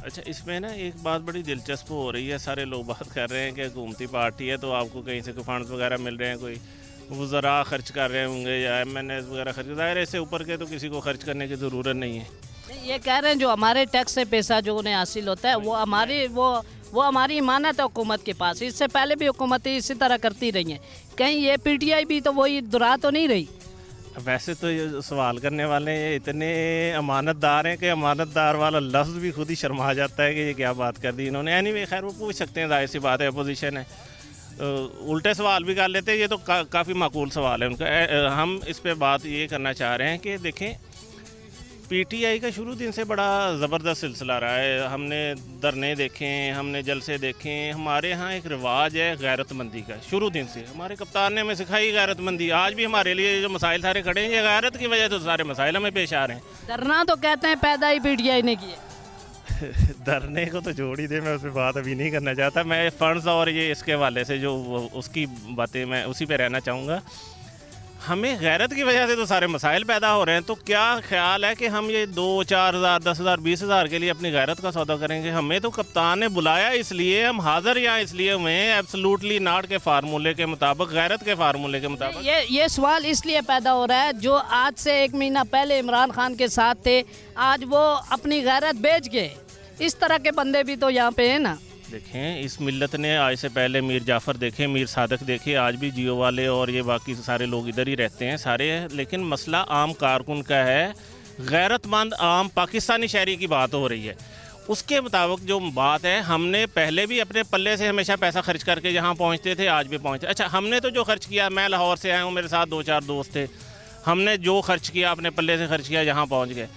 अच्छा, इसमें ना एक बात बड़ी दिलचस्प हो रही है, सारे लोग बात कर रहे हैं कि हुकूमती पार्टी है तो आपको कहीं से कोई फंड्स वगैरह मिल रहे हैं, कोई वज़रा खर्च कर रहे होंगे या एमएनएस वगैरह खर्च, ज़ाहिर है इससे ऊपर के तो किसी को खर्च करने की ज़रूरत नहीं है। नहीं, ये कह रहे हैं जो हमारे टैक्स से पैसा जो उन्हें हासिल होता है वो हमारी इमानत है हुकूमत के पास। इससे पहले भी हुकूमतें इसी तरह करती रही हैं, कहीं ये पीटीआई भी तो वही दुरा तो नहीं रही। वैसे तो ये सवाल करने वाले ये इतने अमानतदार हैं कि अमानतदार वाला लफ्ज़ भी खुद ही शर्मा जाता है कि ये क्या बात कर दी इन्होंने। एनीवे खैर वो पूछ सकते हैं, जाहिर सी बात है, अपोजिशन है। उल्टे सवाल भी कर लेते हैं, ये तो काफ़ी माकूल सवाल है उनका। हम इस पे बात ये करना चाह रहे हैं कि देखें, पीटीआई का शुरू दिन से बड़ा ज़बरदस्त सिलसिला रहा है। हमने धरने देखे, हमने जलसे देखे। हमारे यहाँ एक रिवाज है गैरतमंदी का, शुरू दिन से हमारे कप्तान ने हमें सिखाई गैरतमंदी। आज भी हमारे लिए जो मसाइल सारे खड़े हैं, ये गैरत की वजह से सारे मसाइल हमें पेश आ रहे हैं। धरना तो कहते हैं पैदा ही पीटीआई ने किया। धरने को तो जोड़ ही दे, मैं उस पर बात अभी नहीं करना चाहता। मैं फ़ंड्स और ये इसके हवाले से जो उसकी बातें, मैं उसी पे रहना चाहूँगा। हमें गैरत की वजह से तो सारे मसाइल पैदा हो रहे हैं, तो क्या ख्याल है कि हम ये 2-4 हज़ार 10 हज़ार 20 हज़ार के लिए अपनी गैरत का सौदा करेंगे? हमें तो कप्तान ने बुलाया इसलिए, हम हाज़िर यहाँ इसलिए हुए हैं एब्सोल्युटली नॉट के फार्मूले के मुताबिक, गैरत के फार्मूले के मुताबिक। ये सवाल इसलिए पैदा हो रहा है, जो आज से 1 महीना पहले इमरान खान के साथ थे, आज वो अपनी गैरत बेच गए। इस तरह के बंदे भी तो यहाँ पे हैं ना। देखें, इस मिल्लत ने आज से पहले मीर जाफ़र देखे, मीर सादक देखे, आज भी जियो वाले और ये बाकी सारे लोग इधर ही रहते हैं सारे। लेकिन मसला आम कारकुन का है, गैरतमंद आम पाकिस्तानी शहरी की बात हो रही है। उसके मुताबिक जो बात है, हमने पहले भी अपने पल्ले से हमेशा पैसा खर्च करके जहाँ पहुँचते थे, आज भी पहुँचे। अच्छा, हमने तो जो खर्च किया, मैं लाहौर से आया हूँ, मेरे साथ 2-4 दोस्त थे, हमने जो खर्च किया अपने पल्ले से खर्च किया, जहाँ पहुँच गए।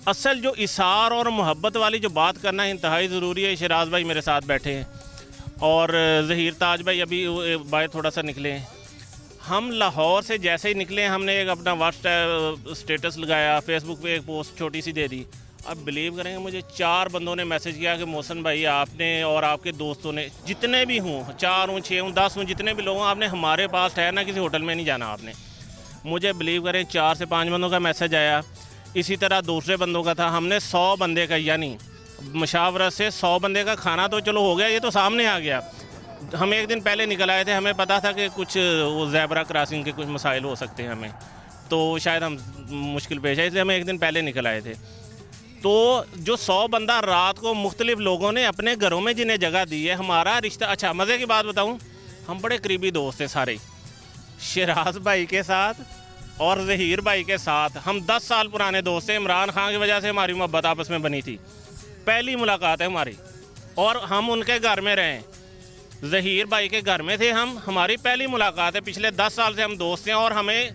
असल जो इसार और मोहब्बत वाली जो बात करना इंतहाई ज़रूरी है। शराज भाई मेरे साथ बैठे हैं और ज़हीर ताज भाई अभी बाहर थोड़ा सा निकले हैं। हम लाहौर से जैसे ही निकले, हमने एक अपना व्हाट्सएप स्टेटस लगाया, फेसबुक पे एक पोस्ट छोटी सी दे दी। अब बिलीव करेंगे, मुझे 4 बंदों ने मैसेज किया कि मोहसिन भाई आपने और आपके दोस्तों ने, जितने भी हों, 4 हूँ 6 हूँ 10 हूँ, जितने भी लोग हों, आपने हमारे पास ठहरना, किसी होटल में नहीं जाना आपने। मुझे बिलीव करें 4 से 5 बंदों का मैसेज आया। इसी तरह दूसरे बंदों का था। हमने 100 बंदे का, यानी मुशावरत से 100 बंदे का खाना तो चलो हो गया, ये तो सामने आ गया। हम एक दिन पहले निकल आए थे, हमें पता था कि कुछ वो ज़ेब्रा क्रॉसिंग के कुछ मसाइल हो सकते हैं हमें, तो शायद हम मुश्किल पेश है, इसलिए हम एक दिन पहले निकल आए थे। तो जो 100 बंदा रात को मुख्तलिफ लोगों ने अपने घरों में जिन्हें जगह दी है, हमारा रिश्ता। अच्छा, मज़े की बात बताऊँ, हम बड़े करीबी दोस्त थे सारे, शराज भाई के साथ और ज़हीर भाई के साथ। हम 10 साल पुराने दोस्त थे। इमरान खान की वजह से हमारी मोहब्बत आपस में बनी थी, पहली मुलाकात है हमारी, और हम उनके घर में रहे। ज़हीर भाई के घर में थे हम, हमारी पहली मुलाकात है। पिछले 10 साल से हम दोस्त हैं और हमें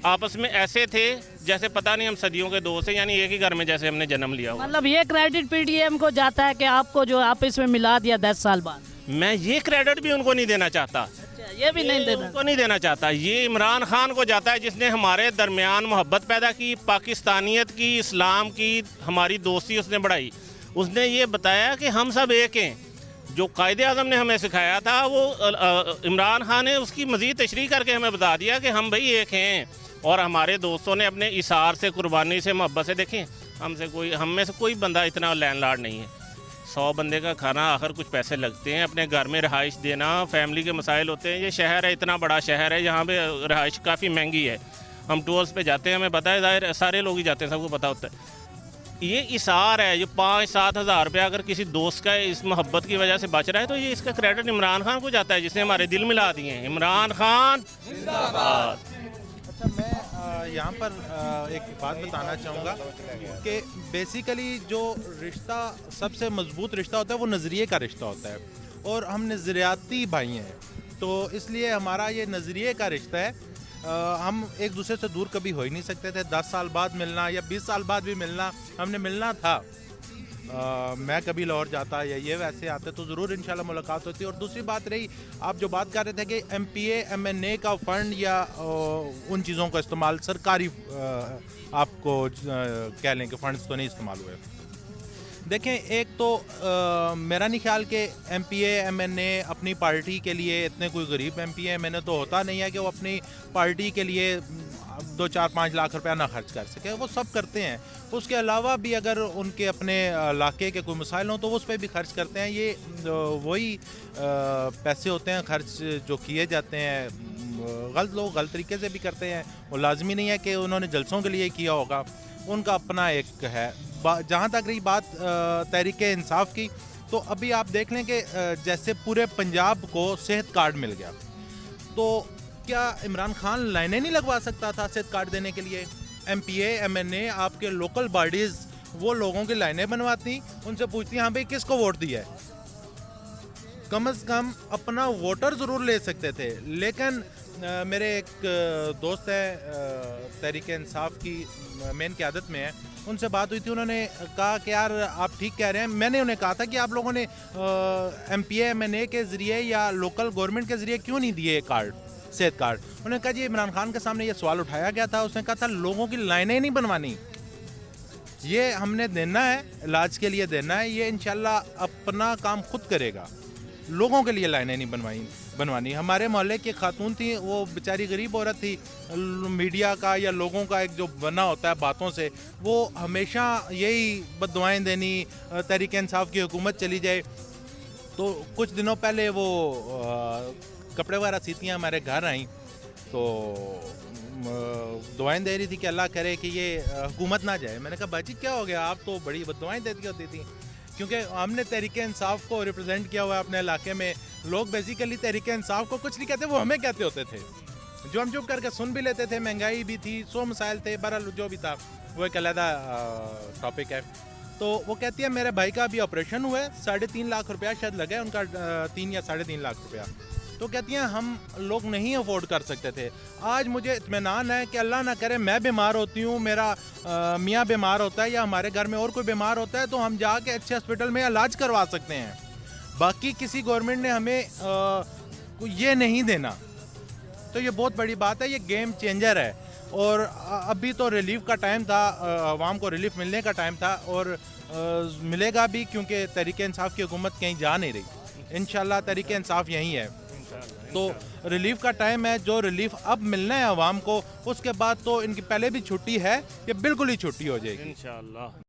आपस में ऐसे थे जैसे पता नहीं हम सदियों के दोस्त हैं, यानी एक ही घर में जैसे हमने जन्म लिया हुआ। मतलब ये क्रेडिट पीटीएम को जाता है कि आपको जो आपस में मिला दिया 10 साल बाद। मैं ये क्रेडिट भी उनको नहीं देना चाहता, ये भी नहीं देना, उनको नहीं देना चाहता। ये इमरान खान को जाता है, जिसने हमारे दरमियान मोहब्बत पैदा की, पाकिस्तानियत की, इस्लाम की, हमारी दोस्ती उसने बढ़ाई। उसने ये बताया कि हम सब एक हैं। जो कायदे आज़म ने हमें सिखाया था, वो इमरान खान ने उसकी मज़ीद तशरीह करके हमें बता दिया कि हम भाई एक हैं। और हमारे दोस्तों ने अपने इसार से, कुर्बानी से, मोहब्बत से, देखें हम में से कोई बंदा इतना लैंडलॉर्ड नहीं है। 100 बंदे का खाना, आखिर कुछ पैसे लगते हैं, अपने घर में रहाइश देना, फैमिली के मसाइल होते हैं। ये शहर है, इतना बड़ा शहर है, यहाँ पे रहाइश काफ़ी महंगी है। हम टूर्स पे जाते हैं, हमें पता है, ज़ाहिर सारे लोग ही जाते हैं, सबको पता होता है। ये इसार है, जो 5-7 हज़ार रुपया अगर किसी दोस्त का इस मोहब्बत की वजह से बच रहा है, तो ये इसका क्रेडिट इमरान खान को जाता है, जिसने हमारे दिल मिला दिए हैं। इमरान खान जिंदाबाद। अच्छा, मैं यहाँ पर एक बात बताना चाहूँगा कि बेसिकली जो रिश्ता सबसे मजबूत रिश्ता होता है वो नज़रिए का रिश्ता होता है, और हम नज़रियाती भाई हैं, तो इसलिए हमारा ये नज़रिए का रिश्ता है। हम एक दूसरे से दूर कभी हो ही नहीं सकते थे। 10 साल बाद मिलना या 20 साल बाद भी मिलना, हमने मिलना था। मैं कभी लाहौर जाता या ये वैसे आते तो ज़रूर इंशाल्लाह मुलाकात होती। और दूसरी बात रही, आप जो बात कर रहे थे कि MPA MNA का फ़ंड या उन चीज़ों का इस्तेमाल सरकारी आपको कह लें कि फ़ंड्स तो नहीं इस्तेमाल हुए। देखें, एक तो मेरा नहीं ख्याल कि MPA MNA अपनी पार्टी के लिए, इतने कोई गरीब MPA MNA तो होता नहीं है कि वो अपनी पार्टी के लिए 2-4-5 लाख रुपया ना खर्च कर सके। वो सब करते हैं, उसके अलावा भी अगर उनके अपने इलाके के कोई मसाइल हों तो वो उस पर भी खर्च करते हैं। ये वही पैसे होते हैं खर्च जो किए जाते हैं। गलत लोग गलत तरीके से भी करते हैं, वो लाजमी नहीं है कि उन्होंने जलसों के लिए किया होगा, उनका अपना एक है। जहाँ तक रही बात तहरीक इंसाफ की, तो अभी आप देख लें कि जैसे पूरे पंजाब को सेहत कार्ड मिल गया, तो क्या इमरान खान लाइनें नहीं लगवा सकता था सेहत कार्ड देने के लिए? MPA MNA आपके लोकल बॉडीज़ वो लोगों की लाइनें बनवाती, उनसे पूछती हाँ भाई किसको वोट दिया है, कम से कम अपना वोटर ज़रूर ले सकते थे। लेकिन मेरे एक दोस्त है तहरीक इंसाफ की मेन क़यादत में है, उनसे बात हुई थी, उन्होंने कहा कि यार आप ठीक कह रहे हैं। मैंने उन्हें कहा था कि आप लोगों ने MPA MNA के ज़रिए या लोकल गवर्नमेंट के ज़रिए क्यों नहीं दिए कार्ड, सेहत कार्ड? उन्होंने कहा जी इमरान खान के सामने ये सवाल उठाया गया था, उसने कहा था लोगों की लाइनें नहीं बनवानी, ये हमने देना है, इलाज के लिए देना है, ये इंशाल्लाह अपना काम खुद करेगा, लोगों के लिए लाइनें नहीं बनवानी। हमारे मोहल्ले की खातून थी, वो बेचारी गरीब औरत थी, मीडिया का या लोगों का एक जो बना होता है बातों से, वो हमेशा यही बद्दुआएं देनी तहरीक इंसाफ की हुकूमत चली जाए। तो कुछ दिनों पहले वो कपड़े वगैरह सीती हैं, हमारे घर आई तो दुआएं दे रही थी कि अल्लाह करे कि ये हुकूमत ना जाए। मैंने कहा बाजी क्या हो गया, आप तो बड़ी बद्दुआएं देती होती थी, क्योंकि हमने तहरीक इंसाफ को रिप्रेजेंट किया हुआ है अपने इलाके में। लोग बेसिकली तहरीक इंसाफ को कुछ नहीं कहते, वो हमें कहते होते थे, जो हम चुप करके सुन भी लेते थे। महंगाई भी थी, 100 मसाइल थे, बहरहाल जो भी था वो एक अलग टॉपिक है। तो वो कहती है मेरे भाई का अभी ऑपरेशन हुआ है, 3.5 लाख रुपया शायद लगा है उनका, 3 या 3.5 लाख रुपया। तो कहती हैं हम लोग नहीं अफोर्ड कर सकते थे। आज मुझे इत्मीनान है कि अल्लाह ना करे मैं बीमार होती हूँ, मेरा मियाँ बीमार होता है या हमारे घर में और कोई बीमार होता है, तो हम जाके अच्छे हॉस्पिटल में इलाज करवा सकते हैं। बाकी किसी गवर्नमेंट ने हमें ये नहीं देना, तो ये बहुत बड़ी बात है, ये गेम चेंजर है। और अभी तो रिलीफ का टाइम था, आवाम को रिलीफ मिलने का टाइम था, और मिलेगा भी, क्योंकि तहरीक इंसाफ की हुकूमत कहीं जा नहीं रही। इंशाल्लाह तहरीक इंसाफ यहीं है। तो रिलीफ का टाइम है, जो रिलीफ अब मिलना है आवाम को, उसके बाद तो इनकी पहले भी छुट्टी है, ये बिल्कुल ही छुट्टी हो जाएगी इंशाल्लाह।